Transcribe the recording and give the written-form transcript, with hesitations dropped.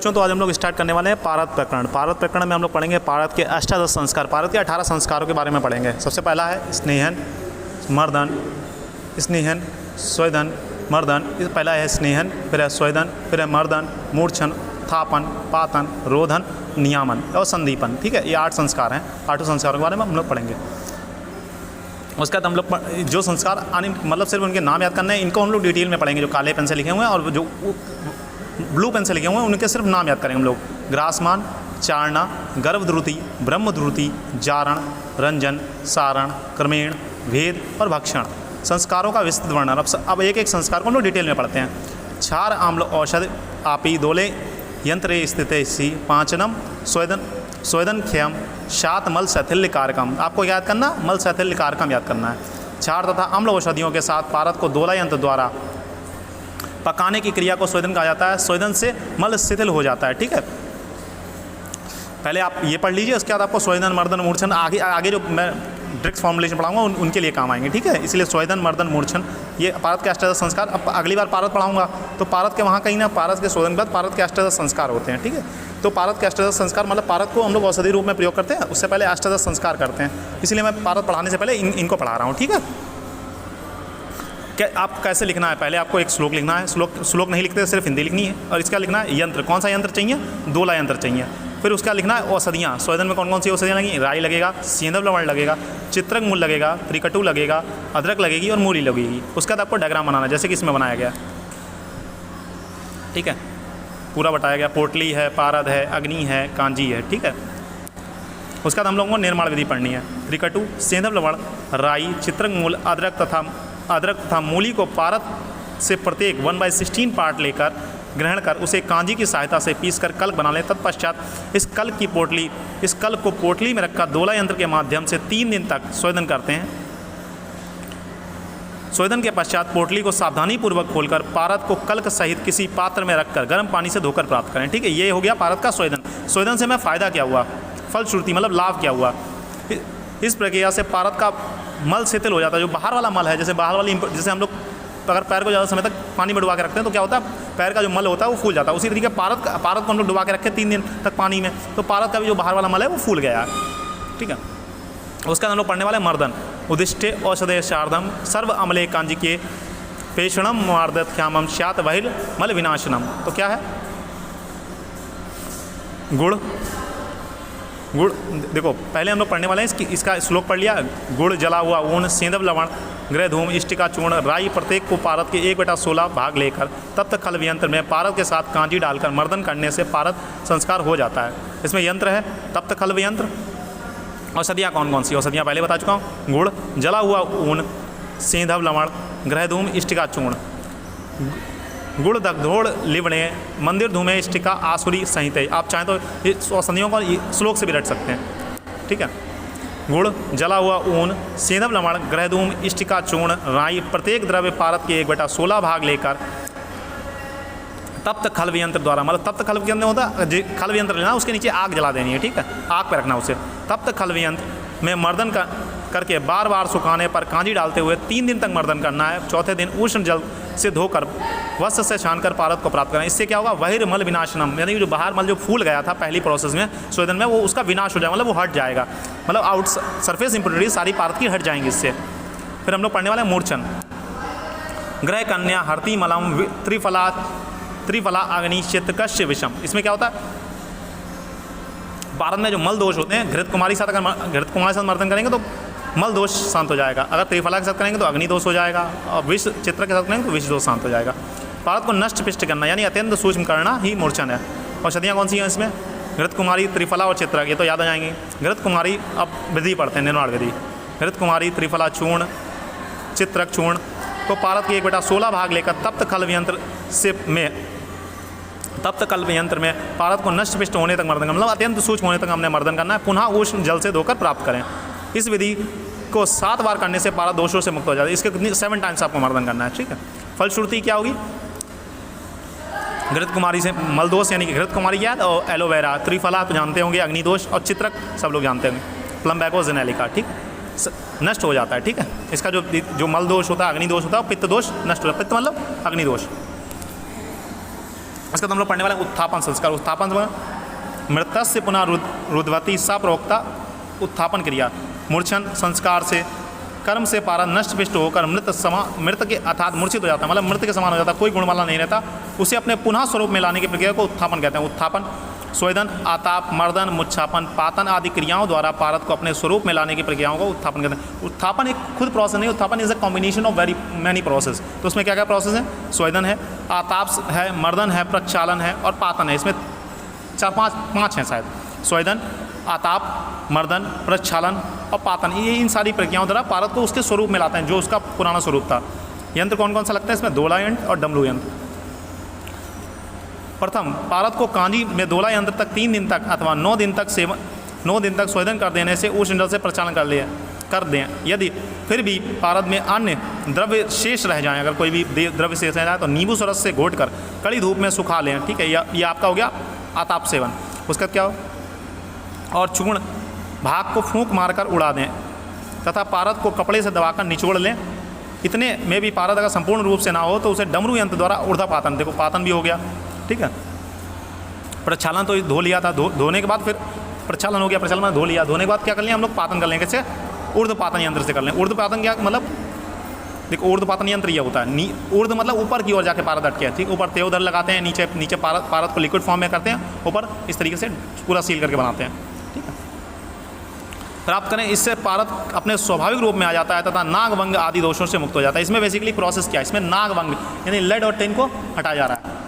बच्चों तो आज हम लोग स्टार्ट करने वाले हैं पारद प्रकरण। पारद प्रकरण में हम लोग पढ़ेंगे पारद के अष्टादश संस्कार, पारद के 18 संस्कारों के बारे में पढ़ेंगे। सबसे पहला है स्नेहन, मर्दन, स्नेहन, स्वेदन, मर्दन। इस पहला है स्नेहन, फिर है स्वेदन, फिर है मर्दन, मूर्छन, थापन, पातन, रोधन, नियामन और संदीपन। ठीक है, ये 8 संस्कार हैं। 8 संस्कारों के बारे में हम लोग पढ़ेंगे। उसके बाद हम लोग जो संस्कार मतलब सिर्फ उनके नाम याद करना है, इनको हम लोग डिटेल में पढ़ेंगे। जो काले पेन से लिखे हुए हैं और जो ब्लू पेन से लिखे हुए हैं उनके सिर्फ नाम याद करेंगे हम लोग। ग्रासमान, चारणा, गर्भद्रुति, ब्रह्मद्रुति, जारण, रंजन, सारण, क्रमेण, भेद और भक्षण। संस्कारों का विस्तृत वर्णन। अब एक एक संस्कार को हम लोग डिटेल में पढ़ते हैं। क्षार आम्ल औषध आपी दोले यंत्रे स्थित सी पांचनम स्वेदन क्षयम शात मल शैथिल्य कारकम। आपको याद करना मल शैथिल्य कारकम याद करना है। क्षार तथा अम्ल औषधियों के साथ पारद को दोला यंत्र द्वारा पकाने की क्रिया को स्वेदन कहा जाता है। स्वेदन से मल शिथिल हो जाता है। ठीक है, पहले आप ये पढ़ लीजिए, उसके बाद आपको स्वेदन, मर्दन, मूर्छन आगे जो मैं ट्रिक्स फॉर्मुलेशन पढ़ाऊंगा उनके लिए काम आएंगे। ठीक है, इसलिए स्वेदन, मर्दन, मूर्छन ये पारद के अष्टादश संस्कार। अब अगली बार पारद पढ़ाऊंगा तो पारद के वहाँ कहीं ना पारद के स्वेदन के बाद पारद के अष्टादश संस्कार होते हैं। ठीक है, तो पारद के अष्टादश संस्कार मतलब पारद को हम लोग औषधि रूप में प्रयोग करते हैं, उससे पहले अष्टादश संस्कार करते हैं। इसलिए मैं पारद पढ़ाने से पहले इनको पढ़ा रहा हूँ। ठीक है, क्या आप कैसे लिखना है, पहले आपको एक श्लोक लिखना है। श्लोक नहीं लिखते, सिर्फ हिंदी लिखनी है। और इसका लिखना है यंत्र, कौन सा यंत्र चाहिए, दोला यंत्र चाहिए। फिर उसका लिखना है औषधियाँ। स्वेदन में कौन कौन सी औषधियाँ लगेंगी, राई लगेगा, सेंधव लवण लगेगा, चित्रक मूल लगेगा, त्रिकटु लगेगा, अदरक लगेगी और मूली लगेगी। उसके बाद आपको डायग्राम बनाना है जैसे कि इसमें बनाया गया। ठीक है, पूरा बताया गया। पोटली है, पारद है, अग्नि है, कांजी है। ठीक है, उसके बाद हम लोगों को निर्माण विधि पढ़नी है। त्रिकटु, सेंधव लवण, राई, चित्रक मूल, अदरक तथा मूली को पारद से प्रत्येक 1/16 पार्ट लेकर ग्रहण कर उसे कांजी की सहायता से पीसकर कल्क बना लें। तत्पश्चात इस कल्क को पोटली में रखकर दोला यंत्र के माध्यम से 3 दिन तक स्वेदन करते हैं। स्वेदन के पश्चात पोटली को सावधानीपूर्वक खोलकर पारद को कल्क सहित किसी पात्र में रखकर गर्म पानी से धोकर प्राप्त करें। ठीक है, ये हो गया पारद का स्वेदन। स्वेदन से हमें फ़ायदा क्या हुआ, फलश्रुति मतलब लाभ क्या हुआ। इस प्रक्रिया से पारद का मल शिथिल हो जाता है। जो बाहर वाला मल है, जैसे हम लोग अगर पैर को ज़्यादा समय तक पानी में डुबा के रखते हैं तो क्या होता है, पैर का जो मल होता है वो फूल जाता है। उसी तरीके पारद को हम लोग डुबा के रखे 3 दिन तक पानी में, तो पारद का भी जो बाहर वाला मल है वो फूल गया है। ठीक है, उसका हम लोग पढ़ने वाले मर्दन। उदिष्टे औषधे शार्दम सर्व अमले कांजी के पेषणम मार्दत ख्यामम श्यात बहिल मल विनाशनम। तो क्या है, गुड़ देखो पहले हम लोग पढ़ने वाले हैं इसका श्लोक पढ़ लिया। गुड़, जला हुआ ऊन, सेंधव लवण, गृह धूम, इष्टिका चूर्ण, राई प्रत्येक को पारद के 1/16 भाग लेकर तप्त खल्व यंत्र में पारद के साथ कांजी डालकर मर्दन करने से पारद संस्कार हो जाता है। इसमें यंत्र है तप्त खल्व यंत्र। औषधियाँ कौन कौन सी, औषधियाँ पहले बता चुका हूँ। गुड़, जला हुआ ऊन, सेंधव लवण, गृह धूम, इष्टिका चूर्ण। गुड़ दग्धोड़ लिवणे मंदिर धूमे इष्टिका आसुरी संहित। आप चाहें तो इस औषधियों को श्लोक से भी रट सकते हैं। ठीक है, गुड़, जला हुआ ऊन, सेंधव लवण, गृहधूम, इष्टिका चूर्ण, राई प्रत्येक द्रव्य पारद के 1/16 भाग लेकर तप्त खल्व यंत्र द्वारा, मतलब तप्त खल्व यंत्र होता है, खल्व यंत्र लेना, उसके नीचे आग जला देनी है। ठीक है, आग पर रखना उसे। तप्त खल्व यंत्र में मर्दन करके बार बार सुखाने पर कांजी डालते हुए 3 दिन तक मर्दन करना है। चौथे दिन उष्ण जल से धोकर वस्त्र से छानकर पारद को प्राप्त करें। इससे क्या होगा, वही मल विनाशनम, यानी जो बाहर मल जो फूल गया था पहली प्रोसेस में स्वेदन में, वो उसका विनाश हो जाएगा, मतलब वो हट जाएगा, मतलब आउट सरफेस इंप्योरिटी सारी पारद की हट जाएंगी इससे। फिर हम लोग पढ़ने वाले मूर्छन। ग्रह कन्या हरती मलम त्रिफला अग्नि चित्रकश्य विषम। इसमें क्या होता है, पारद में जो मल दोष होते हैं, घृत कुमारी के साथ मर्दन करेंगे तो मल दोष शांत हो जाएगा। अगर त्रिफला के साथ करेंगे तो अग्नि दोष हो जाएगा, और विष चित्र के साथ करेंगे तो विष दोष शांत हो जाएगा। पारद को नष्ट पिष्ट करना यानी अत्यंत सूक्ष्म करना ही मूर्छन है। औषधियाँ कौन सी हैं इसमें, घृत कुमारी, त्रिफला और चित्रक, ये तो याद आ जाएंगे। घृत कुमारी, अब विधि पढ़ते हैं, निर्माण विधि। घृत कुमारी, त्रिफला चूर्ण, चित्रक चूर्ण को पारद के 1/16 भाग लेकर तप्त खल्व यंत्र में पारद को नष्ट पिष्ट होने तक मर्दन करना, मतलब अत्यंत सूक्ष्म होने तक हमने मर्दन करना है। पुनः उष्ण जल से धोकर प्राप्त करें। इस विधि को 7 बार करने से पारद दोषों से मुक्त हो जाता है। इसके कितनी 7 टाइम्स आपको मर्दन करना है। ठीक है, फलश्रुति क्या होगी, घृत कुमारी से मल दोष यानी कि घृत कुमारी याद, और एलोवेरा, त्रिफला तो जानते होंगे, अग्नि दोष, और चित्रक सब लोग जानते होंगे, प्लम्बैको जेनेलिका। ठीक, नष्ट हो जाता है। ठीक है, इसका जो मल दोष होता है, अग्नि दोष होता है, पित्त दोष नष्ट हो जाता है। पित्त मतलब अग्नि दोष। इसका तो हम लोग पढ़ने वाले हैं उत्थापन संस्कार। उत्थापन मृतस्य पुनः रुद्वती सा प्रोक्ता उत्थापन क्रिया। मूर्छन संस्कार से कर्म से पारद नष्ट पिष्ट होकर मृत के अर्थात मूर्छित हो जाता है, मतलब मृत के समान हो जाता है, कोई गुण वाला नहीं रहता, उसे अपने पुनः स्वरूप में लाने की प्रक्रिया को उत्थापन कहते हैं। उत्थापन स्वेदन, आताप, मर्दन, मुच्छापन, पातन आदि क्रियाओं द्वारा पारद को अपने स्वरूप में लाने की प्रक्रियाओं को उत्थापन कहते हैं। उत्थापन एक खुद प्रोसेस नहीं, उत्थापन is a combination of very many process. तो उसमें क्या क्या प्रोसेस है? स्वेदन है, आताप है, मर्दन है, प्रक्षालन है और पातन है। इसमें चार पाँच हैं शायद। स्वेदन, आताप, मर्दन, प्रक्षालन और पातन, ये इन सारी प्रक्रियाओं द्वारा पारद को उसके स्वरूप में लाते हैं, जो उसका पुराना स्वरूप था। यंत्र कौन कौन सा लगता है इसमें? दोला यंत्र और डमरू यंत्र। प्रथम, पारद को कांजी में दोला यंत्र तक 3 दिन तक अथवा 9 दिन तक स्वेदन कर देने से उस इंडल से प्रचालन कर दें। यदि फिर भी पारद में अन्य द्रव्य शेष रह जाएं, अगर कोई भी द्रव्य शेष रह जाए तो नींबू सरस से घोट कर कड़ी धूप में सुखा लें। ठीक है, ये आपका हो गया आताप सेवन। उसका क्या हो? और चूर्ण भाग को फूंक मारकर उड़ा दें तथा पारद को कपड़े से दबाकर निचोड़ लें। इतने में भी पारद अगर संपूर्ण रूप से ना हो तो उसे डमरू यंत्र द्वारा ऊर्ध्वपातन, देखो पातन भी हो गया। ठीक है, प्रक्षालन तो धो लिया था, धोने के बाद फिर प्रक्षालन हो गया, प्रक्षालन में धो लिया, धोने के बाद क्या कर लिया हम लोग? पातन कर लें। कैसे? ऊर्ध्वपातन यंत्र से कर लें। ऊर्ध्वपातन क्या मतलब? देखो ऊर्ध्वपातन यंत्र ये होता है, ऊर्ध्व मतलब ऊपर की ओर जाके पारद अटके, ठीक, ऊपर तेवधर लगाते हैं, नीचे पारद को लिक्विड फॉर्म में करते हैं, ऊपर इस तरीके से पूरा सील करके बनाते हैं। ठीक है, प्राप्त करें, इससे पारद अपने स्वाभाविक रूप में आ जाता है तथा नागभंग आदि दोषों से मुक्त हो जाता है। इसमें बेसिकली प्रोसेस क्या है? इसमें नागभंग यानी लेड और टिन को हटाया जा रहा है।